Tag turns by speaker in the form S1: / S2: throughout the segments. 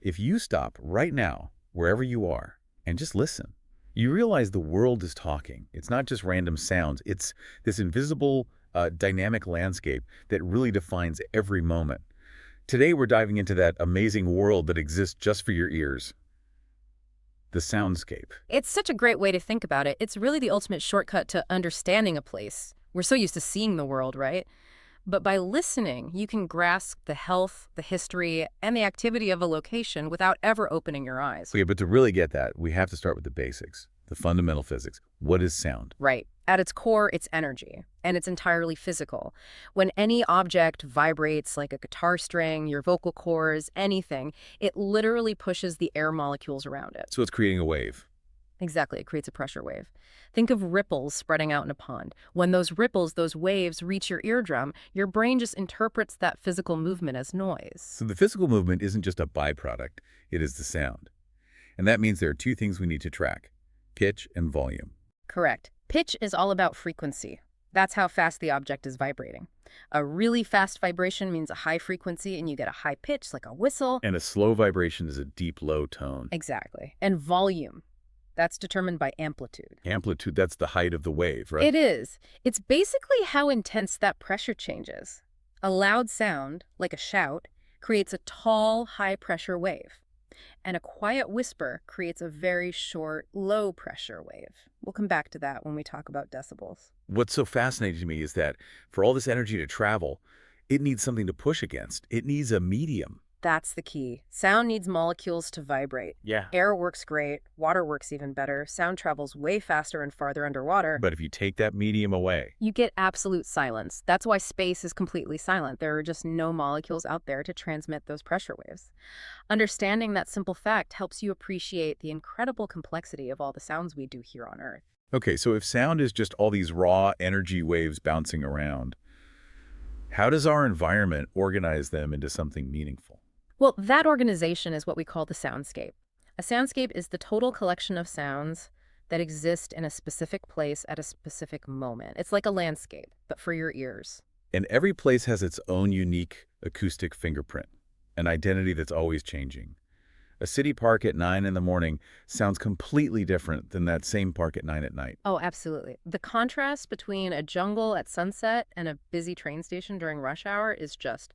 S1: If you stop right now, wherever you are, and just listen, you realize the world is talking. It's not just random sounds. It's this invisible, dynamic landscape that really defines every moment. Today, we're diving into that amazing world that exists just for your ears, the soundscape.
S2: It's such a great way to think about it. It's really the ultimate shortcut to understanding a place. We're so used to seeing the world, right? But by listening, you can grasp the health, the history, and the activity of a location without ever opening your eyes.
S1: Okay, but to really get that, we have to start with the basics, the fundamental physics. What is sound?
S2: Right. At its core, it's energy, and it's entirely physical. When any object vibrates, like a guitar string, your vocal cords, anything, it literally pushes the air molecules around it.
S1: So it's creating a wave.
S2: Exactly, it creates a pressure wave. Think of ripples spreading out in a pond. When those ripples, those waves reach your eardrum, your brain just interprets that physical movement as noise.
S1: So the physical movement isn't just a byproduct, it is the sound. And that means there are two things we need to track, pitch and volume.
S2: Correct. Pitch is all about frequency. That's how fast the object is vibrating. A really fast vibration means a high frequency, and you get a high pitch, like a whistle.
S1: And a slow vibration is a deep, low tone.
S2: Exactly. And volume. That's determined by amplitude.
S1: Amplitude, that's the height of the wave, right?
S2: It is. It's basically how intense that pressure changes. A loud sound, like a shout, creates a tall, high-pressure wave. And a quiet whisper creates a very short, low-pressure wave. We'll come back to that when we talk about decibels.
S1: What's so fascinating to me is that for all this energy to travel, it needs something to push against. It needs a medium.
S2: That's the key. Sound needs molecules to vibrate.
S1: Yeah.
S2: Air works great. Water works even better. Sound travels way faster and farther underwater.
S1: But if you take that medium away,
S2: You get absolute silence. That's why space is completely silent. There are just no molecules out there to transmit those pressure waves. Understanding that simple fact helps you appreciate the incredible complexity of all the sounds we do here on Earth.
S1: okay, so if sound is just all these raw energy waves bouncing around, how does our environment organize them into something meaningful?
S2: Well, that organization is what we call the soundscape. A soundscape is the total collection of sounds that exist in a specific place at a specific moment. It's like a landscape, but for your ears.
S1: And every place has its own unique acoustic fingerprint, an identity that's always changing. A city park at 9 in the morning sounds completely different than that same park at 9 at night.
S2: Oh, absolutely. The contrast between a jungle at sunset and a busy train station during rush hour is just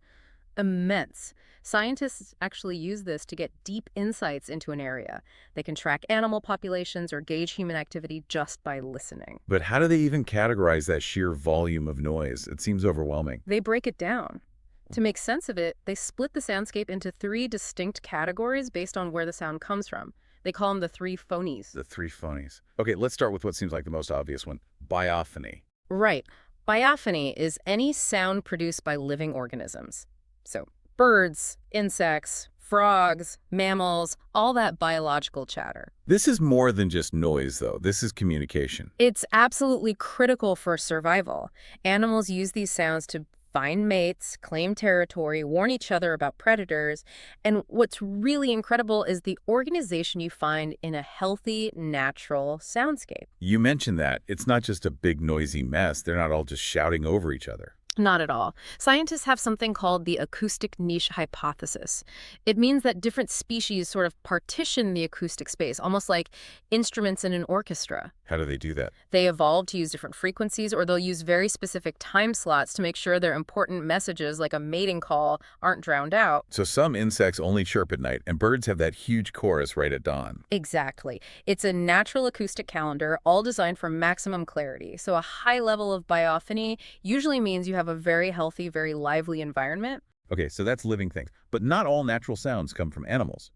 S2: immense. Scientists actually use this to get deep insights into an area. They can track animal populations or gauge human activity just by listening.
S1: But how do they even categorize that sheer volume of noise? It seems overwhelming.
S2: They break it down. To make sense of it, they split the soundscape into 3 distinct categories based on where the sound comes from. They call them the 3 phonies.
S1: The 3 phonies. Okay, let's start with what seems like the most obvious one, biophony.
S2: Right. Biophony is any sound produced by living organisms. So birds, insects, frogs, mammals, all that biological chatter.
S1: This is more than just noise, though. This is communication.
S2: It's absolutely critical for survival. Animals use these sounds to find mates, claim territory, warn each other about predators. And what's really incredible is the organization you find in a healthy, natural soundscape.
S1: You mentioned that. It's not just a big noisy mess. They're not all just shouting over each other.
S2: Not at all. Scientists have something called the acoustic niche hypothesis. It means that different species sort of partition the acoustic space, almost like instruments in an orchestra.
S1: How do they do that?
S2: They evolve to use different frequencies, or they'll use very specific time slots to make sure their important messages, like a mating call, aren't drowned out.
S1: So some insects only chirp at night, and birds have that huge chorus right at dawn.
S2: Exactly. It's a natural acoustic calendar, all designed for maximum clarity. So a high level of biophony usually means you have a very healthy, very lively environment.
S1: Okay, so that's living things. But not all natural sounds come from animals.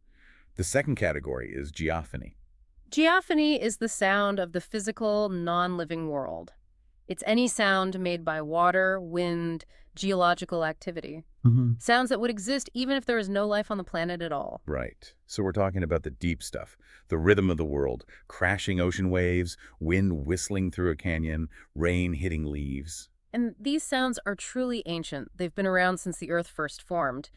S1: The second category is geophony.
S2: Geophony is the sound of the physical, non-living world. It's any sound made by water, wind, geological activity. Sounds that would exist even if there is no life on the planet at all.
S1: Right. So we're talking about the deep stuff, the rhythm of the world, crashing ocean waves, wind whistling through a canyon, rain hitting leaves.
S2: And these sounds are truly ancient. They've been around since the Earth first formed.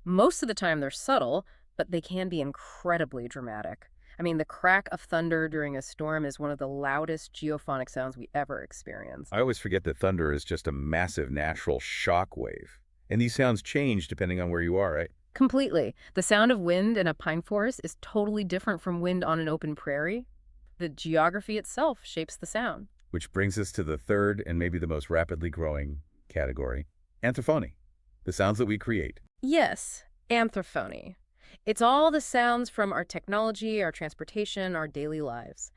S2: Most of the time they're subtle, but they can be incredibly dramatic. I mean, the crack of thunder during a storm is one of the loudest geophonic sounds we ever experience.
S1: I always forget that thunder is just a massive natural shock wave. And these sounds change depending on where you are, right?
S2: Completely. The sound of wind in a pine forest is totally different from wind on an open prairie. The geography itself shapes the sound.
S1: Which brings us to the third and maybe the most rapidly growing category, anthrophony, the sounds that we create.
S2: Yes, anthrophony. It's all the sounds from our technology, our transportation, our daily lives.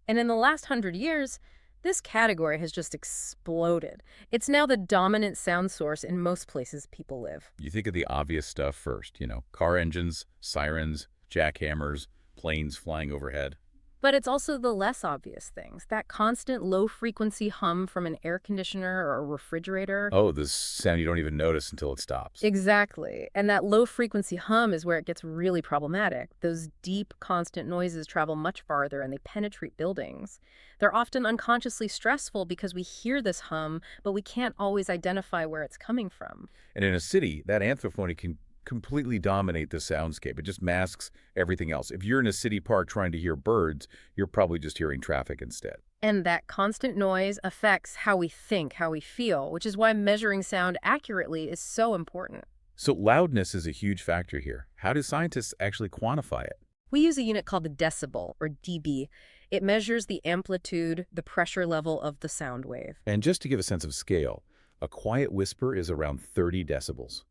S2: And in the last 100 years, this category has just exploded. It's now the dominant sound source in most places people live.
S1: You think of the obvious stuff first, car engines, sirens, jackhammers, planes flying overhead.
S2: But it's also the less obvious things, that constant low-frequency hum from an air conditioner or a refrigerator.
S1: Oh, the sound you don't even notice until it stops.
S2: Exactly. And that low-frequency hum is where it gets really problematic. Those deep, constant noises travel much farther and they penetrate buildings. They're often unconsciously stressful because we hear this hum, but we can't always identify where it's coming from.
S1: And in a city, that anthrophony can completely dominate the soundscape. It just masks everything else. If you're in a city park trying to hear birds, you're probably just hearing traffic instead.
S2: And that constant noise affects how we think, how we feel, which is why measuring sound accurately is so important.
S1: So loudness is a huge factor here. How do scientists actually quantify it?
S2: We use a unit called the decibel, or dB. It measures the amplitude, the pressure level of the sound wave.
S1: And just to give a sense of scale, a quiet whisper is around 30 decibels.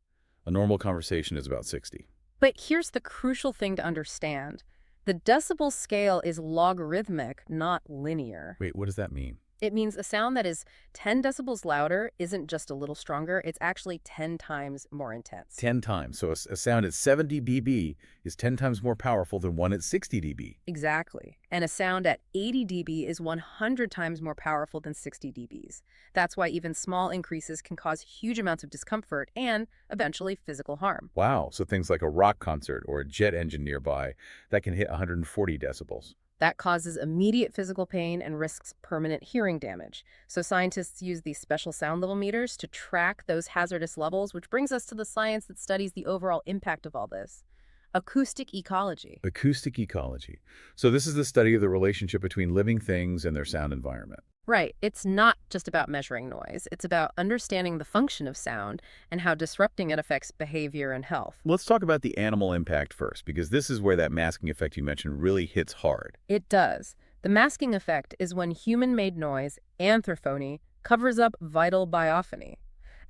S1: A normal conversation is about 60.
S2: But here's the crucial thing to understand. The decibel scale is logarithmic, not linear.
S1: Wait, what does that mean?
S2: It means a sound that is 10 decibels louder isn't just a little stronger, it's actually 10 times more intense.
S1: 10 times. So a sound at 70 dB is 10 times more powerful than one at 60 dB.
S2: Exactly. And a sound at 80 dB is 100 times more powerful than 60 dBs. That's why even small increases can cause huge amounts of discomfort and, eventually, physical harm.
S1: Wow, so things like a rock concert or a jet engine nearby, that can hit 140 decibels.
S2: That causes immediate physical pain and risks permanent hearing damage. So scientists use these special sound level meters to track those hazardous levels, which brings us to the science that studies the overall impact of all this. Acoustic ecology.
S1: Acoustic ecology. So this is the study of the relationship between living things and their sound environment.
S2: Right. It's not just about measuring noise. It's about understanding the function of sound and how disrupting it affects behavior and health.
S1: Let's talk about the animal impact first, because this is where that masking effect you mentioned really hits hard.
S2: It does. The masking effect is when human-made noise, anthrophony, covers up vital biophony.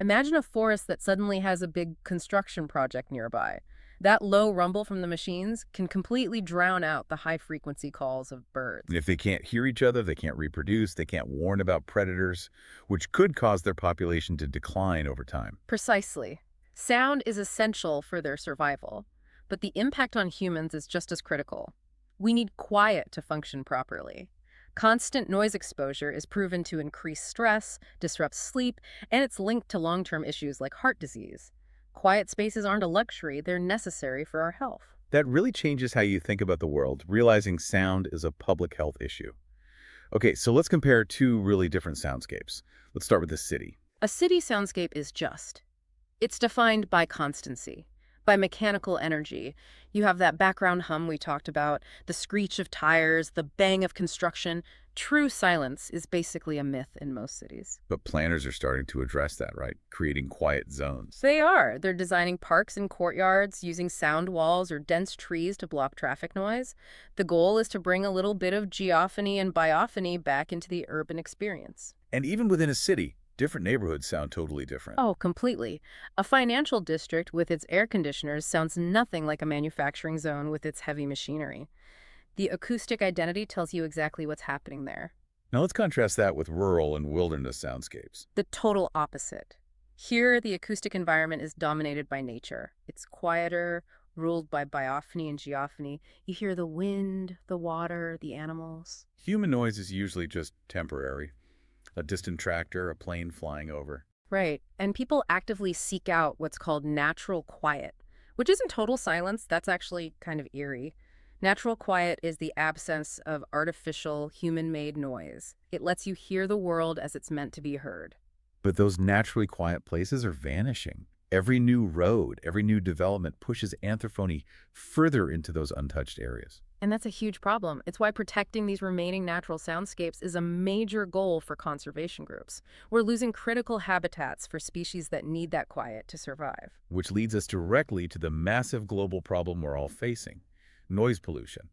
S2: Imagine a forest that suddenly has a big construction project nearby. That low rumble from the machines can completely drown out the high-frequency calls of birds.
S1: And if they can't hear each other, they can't reproduce, they can't warn about predators, which could cause their population to decline over time.
S2: Precisely. Sound is essential for their survival, but the impact on humans is just as critical. We need quiet to function properly. Constant noise exposure is proven to increase stress, disrupt sleep, and it's linked to long-term issues like heart disease. Quiet spaces aren't a luxury, they're necessary for our health.
S1: That really changes how you think about the world, realizing sound is a public health issue. Okay, so let's compare two really different soundscapes. Let's start with the city.
S2: A city soundscape is just. It's defined by constancy, by mechanical energy. You have that background hum we talked about, the screech of tires, the bang of construction. True silence is basically a myth in most cities.
S1: But planners are starting to address that, right? Creating quiet zones.
S2: They are. They're designing parks and courtyards, using sound walls or dense trees to block traffic noise. The goal is to bring a little bit of geophony and biophony back into the urban experience.
S1: And even within a city, different neighborhoods sound totally different.
S2: Oh, completely. A financial district with its air conditioners sounds nothing like a manufacturing zone with its heavy machinery. The acoustic identity tells you exactly what's happening there.
S1: Now let's contrast that with rural and wilderness soundscapes.
S2: The total opposite. Here, the acoustic environment is dominated by nature. It's quieter, ruled by biophony and geophony. You hear the wind, the water, the animals.
S1: Human noise is usually just temporary. A distant tractor, a plane flying over.
S2: Right. And people actively seek out what's called natural quiet, which isn't total silence. That's actually kind of eerie. Natural quiet is the absence of artificial, human-made noise. It lets you hear the world as it's meant to be heard.
S1: But those naturally quiet places are vanishing. Every new road, every new development pushes anthrophony further into those untouched areas.
S2: And that's a huge problem. It's why protecting these remaining natural soundscapes is a major goal for conservation groups. We're losing critical habitats for species that need that quiet to survive.
S1: Which leads us directly to the massive global problem we're all facing: noise pollution.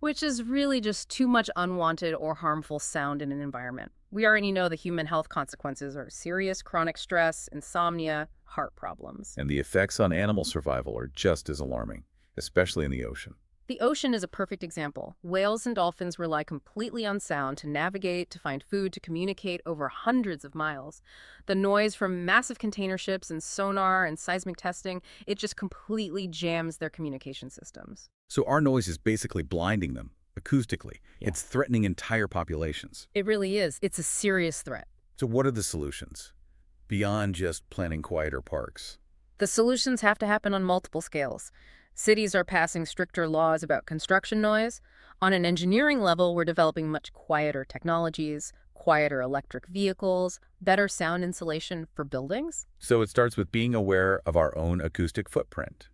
S2: Which is really just too much unwanted or harmful sound in an environment. We already know the human health consequences are serious chronic stress, insomnia, heart problems.
S1: And the effects on animal survival are just as alarming, especially in the ocean.
S2: The ocean is a perfect example. Whales and dolphins rely completely on sound to navigate, to find food, to communicate over hundreds of miles. The noise from massive container ships and sonar and seismic testing, it just completely jams their communication systems.
S1: So our noise is basically blinding them, acoustically.
S2: Yeah.
S1: It's threatening entire populations.
S2: It really is. It's a serious threat.
S1: So what are the solutions? Beyond just planning quieter parks.
S2: The solutions have to happen on multiple scales. Cities are passing stricter laws about construction noise. On an engineering level, we're developing much quieter technologies, quieter electric vehicles, better sound insulation for buildings.
S1: So it starts with being aware of our own acoustic footprint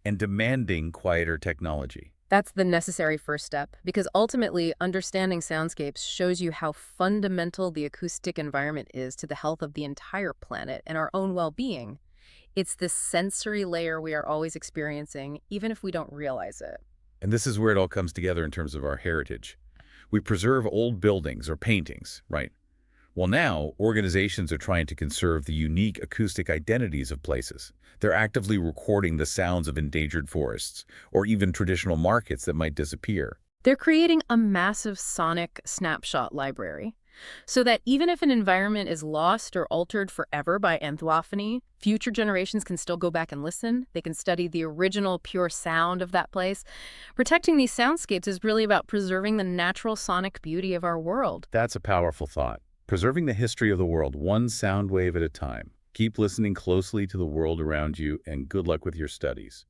S1: and demanding quieter technology.
S2: That's the necessary first step, because ultimately, understanding soundscapes shows you how fundamental the acoustic environment is to the health of the entire planet and our own well-being. It's this sensory layer we are always experiencing, even if we don't realize it.
S1: And this is where it all comes together in terms of our heritage. We preserve old buildings or paintings, right? Well, now, organizations are trying to conserve the unique acoustic identities of places. They're actively recording the sounds of endangered forests or even traditional markets that might disappear.
S2: They're creating a massive sonic snapshot library, so that even if an environment is lost or altered forever by anthrophony, future generations can still go back and listen. They can study the original pure sound of that place. Protecting these soundscapes is really about preserving the natural sonic beauty of our world.
S1: That's a powerful thought. Preserving the history of the world one sound wave at a time. Keep listening closely to the world around you, and good luck with your studies.